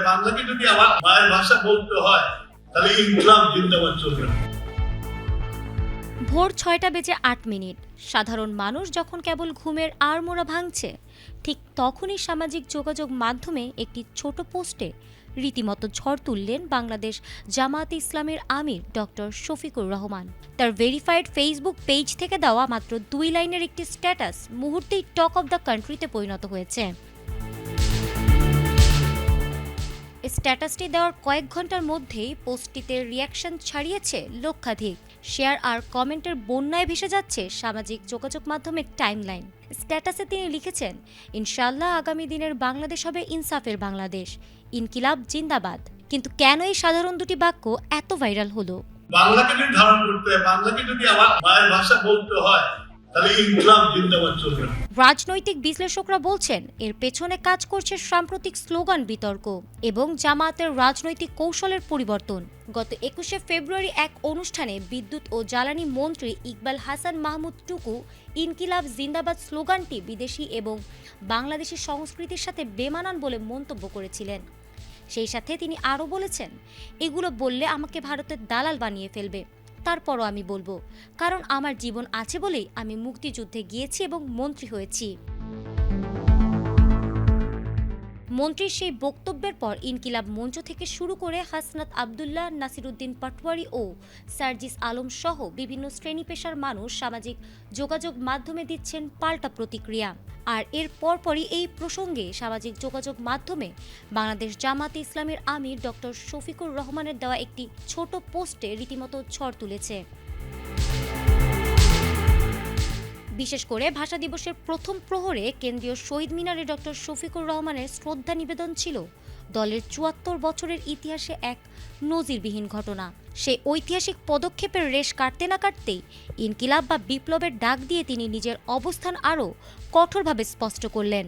বাংলাকে যদি আমার মায়ের ভাষা বলতে হয় তাহলে ইনকলাব জিন্দাবাদ চলবে। ভোর 6:08। সাধারণ মানুষ যখন কেবল ঘুমের আড়মোড়া ভাঙছে, ঠিক তখনই সামাজিক যোগাযোগ মাধ্যমে একটি ছোট পোস্টে রীতিমতো ঝড় তুললেন বাংলাদেশ জামায়াতে ইসলামের আমির ডক্টর শফিকুর রহমান। তার ভেরিফাইড ফেসবুক পেজ থেকে দেওয়া মাত্র 2 লাইনের একটি স্ট্যাটাস মুহূর্তেই টক অব দ্য কান্ট্রিতে পরিণত হয়েছে। স্ট্যাটাসটি দেওয়ার কয়েক ঘন্টার মধ্যেই পোস্টটিতে রিয়াকশন ছাড়িয়েছে লক্ষাধিক। শেয়ার আর কমেন্টের বন্যায় ভেসে যাচ্ছে সামাজিক যোগাযোগ মাধ্যমের টাইমলাইন। স্ট্যাটাসে তিনি লিখেছেন, ইনশাআল্লাহ আগামী দিনের বাংলাদেশ হবে ইনসাফের বাংলাদেশ, ইনকিলাব জিন্দাবাদ। কিন্তু কেন এই সাধারণ দুটি বাক্য এত ভাইরাল হলো? বাংলাকে যদি ধারণ করতে হয়, বাংলাকে যদি আমার মায়ের ভাষা বলতে হয় তাহলে ইনকলাব জিন্দাবাদ চলবে। রাজনৈতিক বিশ্লেষকরা বলছেন এর পেছনে কাজ করছে সাম্প্রতিক স্লোগান বিতর্ক এবং জামায়াতের রাজনৈতিক কৌশলের পরিবর্তন। গত 21শে ফেব্রুয়ারি এক অনুষ্ঠানে বিদ্যুৎ ও জ্বালানি মন্ত্রী ইকবাল হাসান মাহমুদ টুকু ইনকিলাব জিন্দাবাদ স্লোগানটি বিদেশি এবং বাংলাদেশি সংস্কৃতির সাথে বেমানান বলে মন্তব্য করেছিলেন। সেই সাথে তিনি আরও বলেছেন, এগুলো বললে আমাকে ভারতের দালাল বানিয়ে ফেলবে, তারপরও আমি বলবো, কারণ আমার জীবন আছে বলেই আমি মুক্তিযুদ্ধে গিয়েছি এবং মন্ত্রী হয়েছি। মন্ত্রীর সেই বক্তব্যের পর ইনকিলাব মঞ্চ থেকে শুরু করে হাসনাত আবদুল্লাহ, নাসিরুদ্দিন পাটোয়ারি ও সার্জিস আলম সহ বিভিন্ন শ্রেণী পেশার মানুষ সামাজিক যোগাযোগ মাধ্যমে দিচ্ছেন পাল্টা প্রতিক্রিয়া। আর এর পরপরই এই প্রসঙ্গে সামাজিক যোগাযোগ মাধ্যমে বাংলাদেশ জামায়াতে ইসলামের আমির ডক্টর শফিকুর রহমানের দেওয়া একটি ছোট পোস্টে রীতিমতো ঝড় তুলেছে। বিশেষ করে ভাষা দিবসের প্রথম প্রহরে কেন্দ্রীয় শহীদ মিনারে ডক্টর শফিকুর রহমানের শ্রদ্ধা নিবেদন ছিল দলের ৭৪ বছরের ইতিহাসে এক নজিরবিহীন ঘটনা। সেই ঐতিহাসিক পদক্ষেপের রেশ কাটতে না কাটতেই ইনকিলাব বা বিপ্লবের ডাক দিয়ে তিনি নিজের অবস্থান আরও কঠোরভাবে স্পষ্ট করলেন।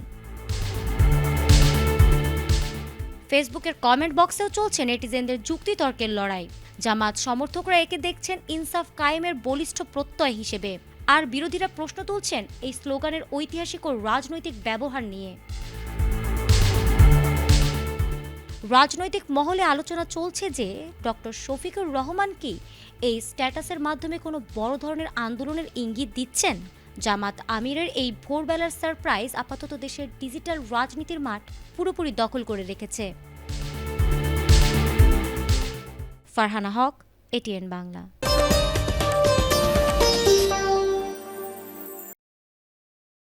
ফেসবুকের কমেন্ট বক্সেও চলছে নেটিজেনদের যুক্তিতর্কের লড়াই। জামাত সমর্থকরা একে দেখছেন ইনসাফ কায়েমের বলিষ্ঠ প্রত্যয় হিসেবে, আর বিরোধীরা প্রশ্ন তুলছেন এই স্লোগানের ঐতিহাসিক ও রাজনৈতিক ব্যবহার নিয়ে। রাজনৈতিক মহলে আলোচনা চলছে যে ডক্টর শফিকুর রহমান কি এই স্ট্যাটাসের মাধ্যমে কোনো বড় ধরনের আন্দোলনের ইঙ্গিত দিচ্ছেন? জামাত আমিরের এই ভোরবেলার সারপ্রাইজ আপাতত দেশের ডিজিটাল রাজনীতির মাঠ পুরোপুরি দখল করে রেখেছে। ফারহানা হক, এটিএন বাংলা।